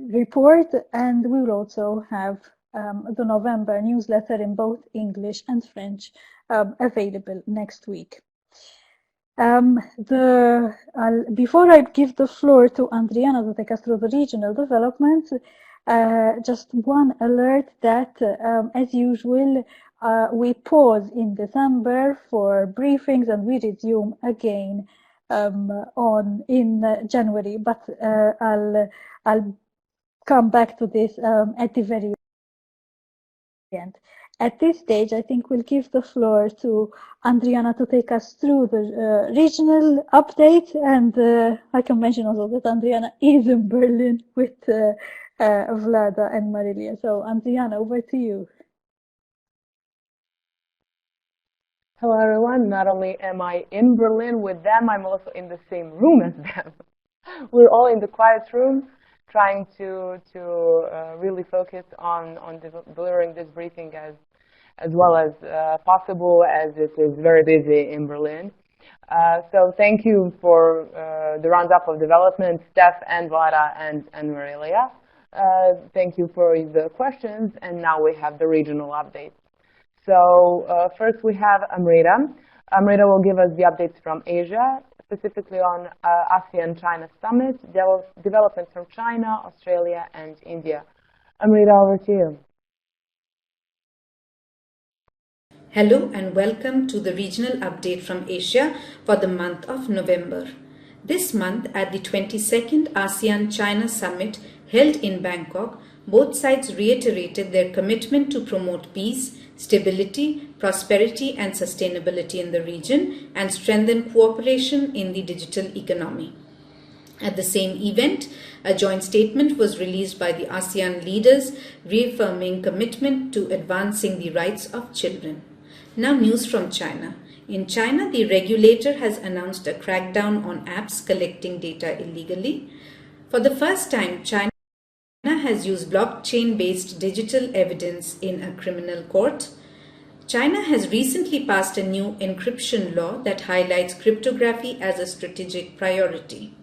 report, and we will also have the November newsletter in both English and French available next week. Before I give the floor to Andriana to take us through the regional developments, just one alert that, as usual, we pause in December for briefings and we resume again in January. But I'll come back to this at the very end. At this stage, I think we'll give the floor to Andriana to take us through the regional update, and I can mention also that Andriana is in Berlin with Vlada and Marilia. So Andriana, over to you. Hello everyone, not only am I in Berlin with them, I'm also in the same room as them. We're all in the quiet room trying to really focus on delivering this briefing as well as possible, as it is very busy in Berlin. So thank you for the roundup of development, Steph and Vlada and Marilia. Thank you for the questions, and now we have the regional updates. So first we have Amrita. Amrita will give us the updates from Asia, specifically on ASEAN-China Summit, developments from China, Australia, and India. Amrita, over to you. Hello and welcome to the regional update from Asia for the month of November. This month, at the 22nd ASEAN-China Summit held in Bangkok, both sides reiterated their commitment to promote peace, stability, prosperity and sustainability in the region and strengthen cooperation in the digital economy. At the same event, a joint statement was released by the ASEAN leaders reaffirming commitment to advancing the rights of children. Now news from China. In China, the regulator has announced a crackdown on apps collecting data illegally. For the first time, China has used blockchain-based digital evidence in a criminal court. China has recently passed a new encryption law that highlights cryptography as a strategic priority.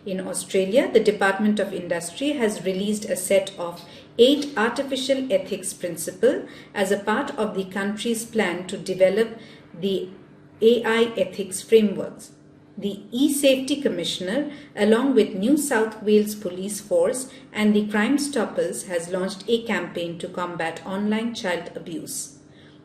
In Australia, the Department of Industry has released a set of 8 artificial ethics principles as a part of the country's plan to develop the AI ethics frameworks. The E-Safety Commissioner, along with New South Wales Police Force and the Crime Stoppers, has launched a campaign to combat online child abuse.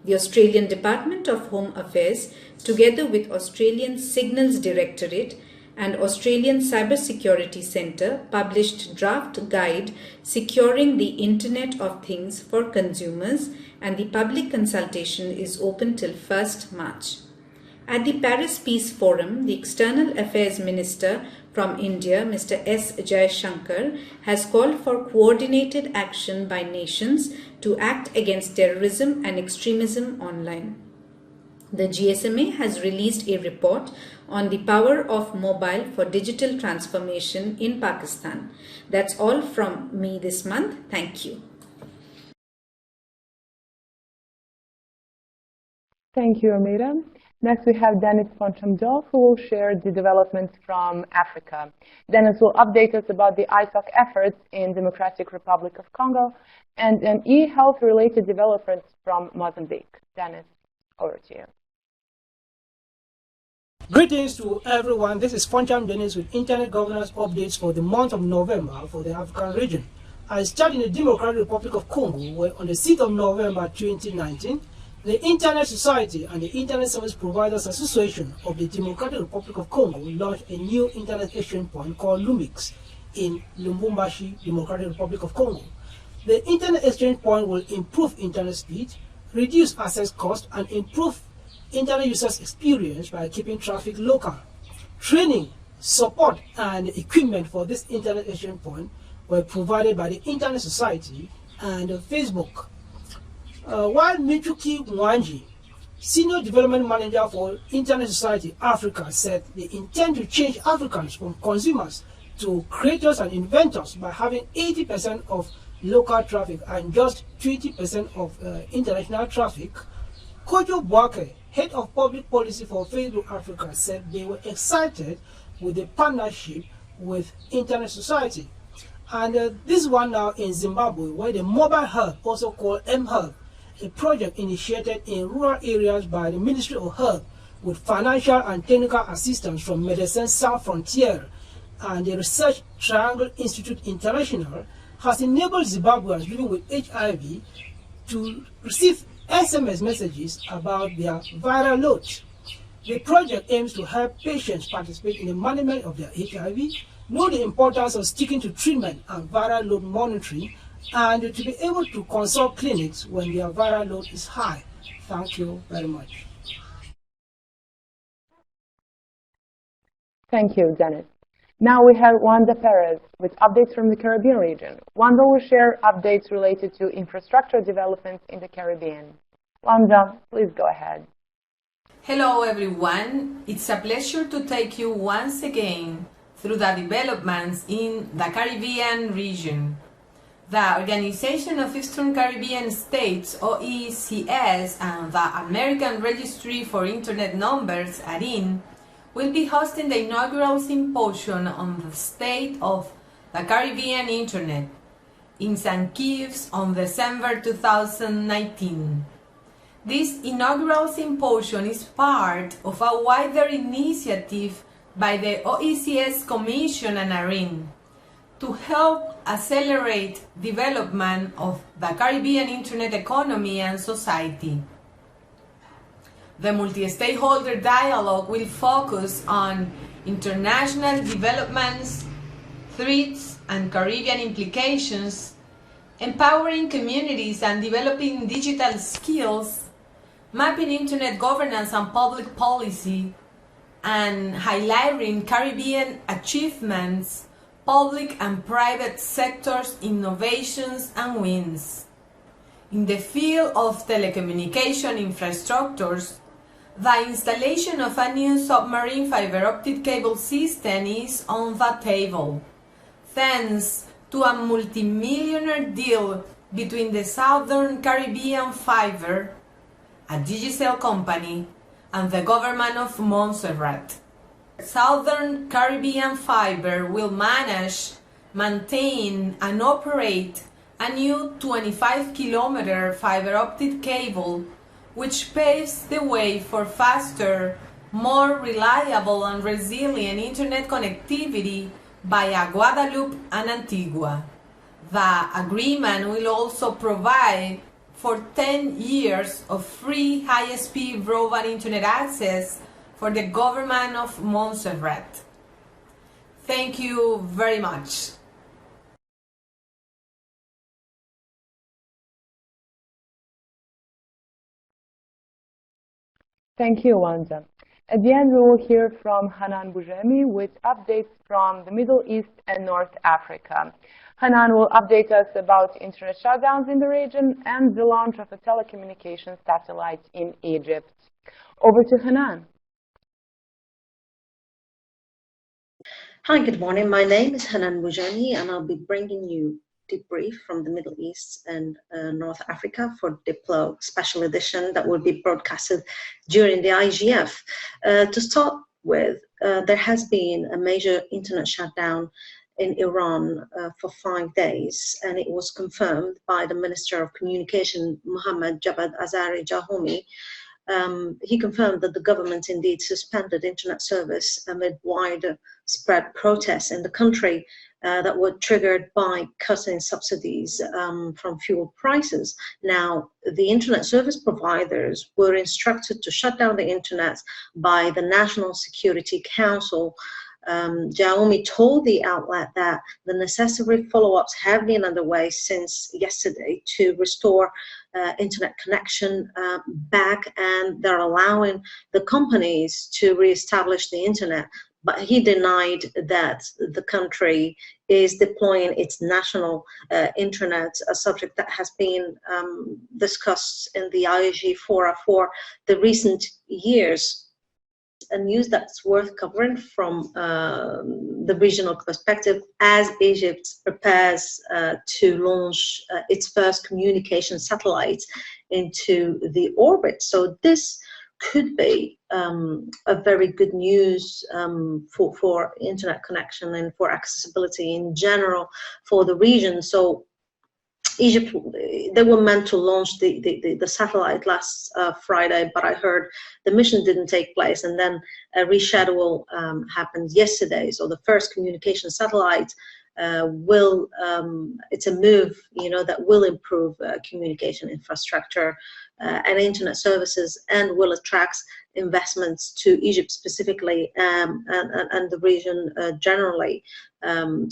The Australian Department of Home Affairs, together with Australian Signals Directorate and Australian Cybersecurity Centre, published draft guide securing the Internet of Things for consumers, and the public consultation is open till 1st March. At the Paris Peace Forum, the External Affairs Minister from India, Mr. S. Jaishankar, has called for coordinated action by nations to act against terrorism and extremism online. The GSMA has released a report on the power of mobile for digital transformation in Pakistan. That's all from me this month. Thank you. Thank you, Amrita. Next, we have Dennis Ponchamdol, who will share the developments from Africa. Dennis will update us about the ISOC efforts in Democratic Republic of Congo and an e-health related developments from Mozambique. Dennis, over to you. Greetings to everyone. This is Foncham Dennis with Internet Governance updates for the month of November for the African region. I start in the Democratic Republic of Congo, where on the 6th of November 2019, the Internet Society and the Internet Service Providers Association of the Democratic Republic of Congo launched a new Internet exchange point called Lumix in Lubumbashi, Democratic Republic of Congo. The Internet exchange point will improve Internet speed, reduce access cost, and improve Internet users' experience by keeping traffic local. Training, support, and equipment for this Internet exchange point were provided by the Internet Society and Facebook. While Michuki Mwanji, Senior Development Manager for Internet Society Africa, said they intend to change Africans from consumers to creators and inventors by having 80% of local traffic and just 20% of international traffic. Kojo Boake, Head of Public Policy for Facebook Africa, said they were excited with the partnership with Internet Society. And this one now in Zimbabwe, where the mobile hub, also called M-Hub, a project initiated in rural areas by the Ministry of Health with financial and technical assistance from Médecins Sans Frontières and the Research Triangle Institute International, has enabled Zimbabweans living with HIV to receive SMS messages about their viral loads. The project aims to help patients participate in the management of their HIV, know the importance of sticking to treatment and viral load monitoring, and to be able to consult clinics when their viral load is high. Thank you very much. Thank you, Dennis. Now we have Wanda Perez with updates from the Caribbean region. Wanda will share updates related to infrastructure developments in the Caribbean. Wanda, please go ahead. Hello everyone. It's a pleasure to take you once again through the developments in the Caribbean region. The Organization of Eastern Caribbean States, OECS, and the American Registry for Internet Numbers, ARIN, will be hosting the inaugural symposium on the state of the Caribbean Internet in St. Kitts on December 2019. This inaugural symposium is part of a wider initiative by the OECS Commission and ARIN to help accelerate development of the Caribbean Internet economy and society. The multi-stakeholder dialogue will focus on international developments, threats, and Caribbean implications, empowering communities and developing digital skills, mapping Internet governance and public policy, and highlighting Caribbean achievements, public and private sectors, innovations, and wins. In the field of telecommunication infrastructures, the installation of a new submarine fiber optic cable system is on the table, thanks to a multi-millionaire deal between the Southern Caribbean Fiber, a Digicel company, and the government of Montserrat. Southern Caribbean Fiber will manage, maintain, and operate a new 25-kilometer fiber optic cable, which paves the way for faster, more reliable and resilient Internet connectivity via Guadeloupe and Antigua. The agreement will also provide for 10 years of free high-speed broadband Internet access for the government of Montserrat. Thank you very much. Thank you, Wanda. At the end, we will hear from Hanan Boujemi with updates from the Middle East and North Africa. Hanan will update us about internet shutdowns in the region and the launch of a telecommunications satellite in Egypt. Over to Hanan. Hi, good morning. My name is Hanan Boujemi, and I'll be bringing you debrief from the Middle East and North Africa for Diplo special edition that will be broadcasted during the IGF. To start with, there has been a major internet shutdown in Iran for 5 days, and it was confirmed by the Minister of Communication, Mohammad Javad Azari Jahumi. He confirmed that the government indeed suspended internet service amid widespread protests in the country that were triggered by cutting subsidies from fuel prices. Now, the internet service providers were instructed to shut down the internet by the National Security Council. Jahumi told the outlet that the necessary follow-ups have been underway since yesterday to restore internet connection back, and they're allowing the companies to reestablish the internet but he denied that the country is deploying its national internet, a subject that has been discussed in the IAG Fora for the recent years. A news that's worth covering from the regional perspective as Egypt prepares to launch its first communication satellite into the orbit. So this could be a very good news for internet connection and for accessibility in general for the region. So Egypt, they were meant to launch the satellite last Friday, but I heard the mission didn't take place, and then a reschedule happened yesterday. So the first communication satellite it's a move, that will improve communication infrastructure and internet services, and will attract investments to Egypt specifically and the region generally.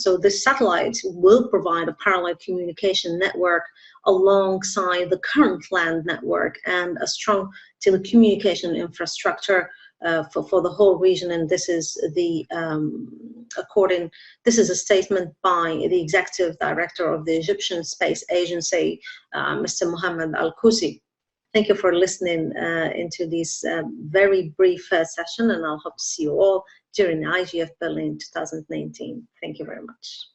So this satellite will provide a parallel communication network alongside the current land network and a strong telecommunication infrastructure for the whole region. And this is this is a statement by the executive director of the Egyptian Space Agency, Mr. Mohammed Al-Kusi. Thank you for listening into this very brief session, and I'll hope to see you all during the IGF Berlin 2019. Thank you very much.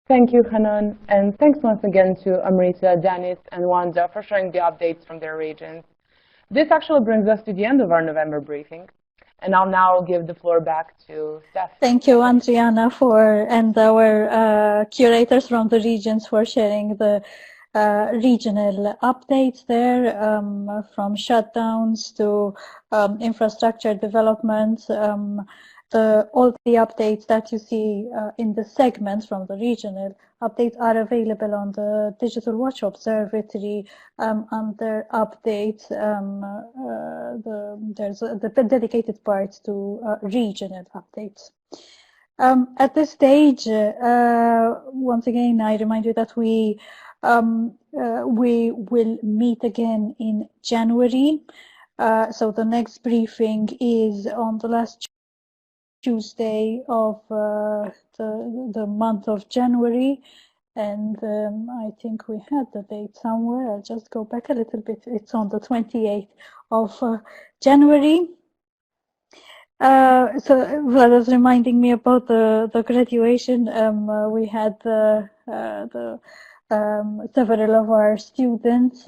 Thank you, Hanan, and thanks once again to Amrita, Dennis, and Wanda for sharing the updates from their regions. This actually brings us to the end of our November briefing, and I'll now give the floor back to Steph. Thank you, Adriana, and our curators from the regions for sharing the regional updates there, from shutdowns to infrastructure development. All the updates that you see in the segments from the regional updates are available on the Digital Watch Observatory under updates. There's the dedicated part to regional updates. At this stage, once again, I remind you that we will meet again in January. So the next briefing is on the last Tuesday of the month of January, and I think we had the date somewhere. I'll just go back a little bit. It's on the 28th of January. So Vlad was reminding me about the graduation. We had several of our students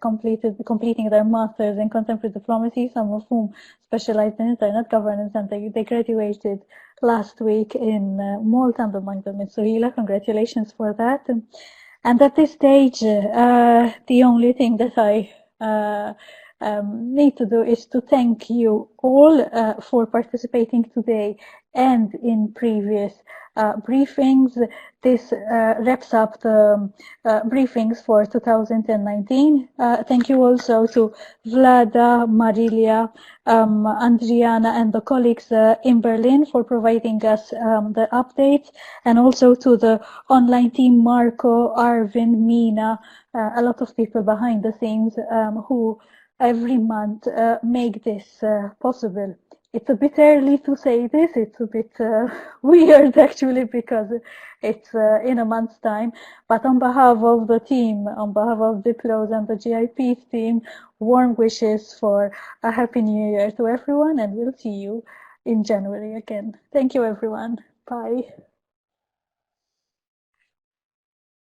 completing their masters in contemporary diplomacy, some of whom specialized in internet governance, and they graduated last week in Malta, and among them in Sohila. Congratulations for that. And at this stage, the only thing that I need to do is to thank you all for participating today and in previous briefings. This wraps up the briefings for 2019. Thank you also to Vlada, Marilia, Adriana, and the colleagues in Berlin for providing us the updates, and also to the online team, Marco, Arvin, Mina, a lot of people behind the scenes who every month make this possible. It's a bit early to say this. It's a bit weird, actually, because it's in a month's time. But on behalf of the team, on behalf of Diplos and the GIP's team, warm wishes for a Happy New Year to everyone, and we'll see you in January again. Thank you, everyone. Bye.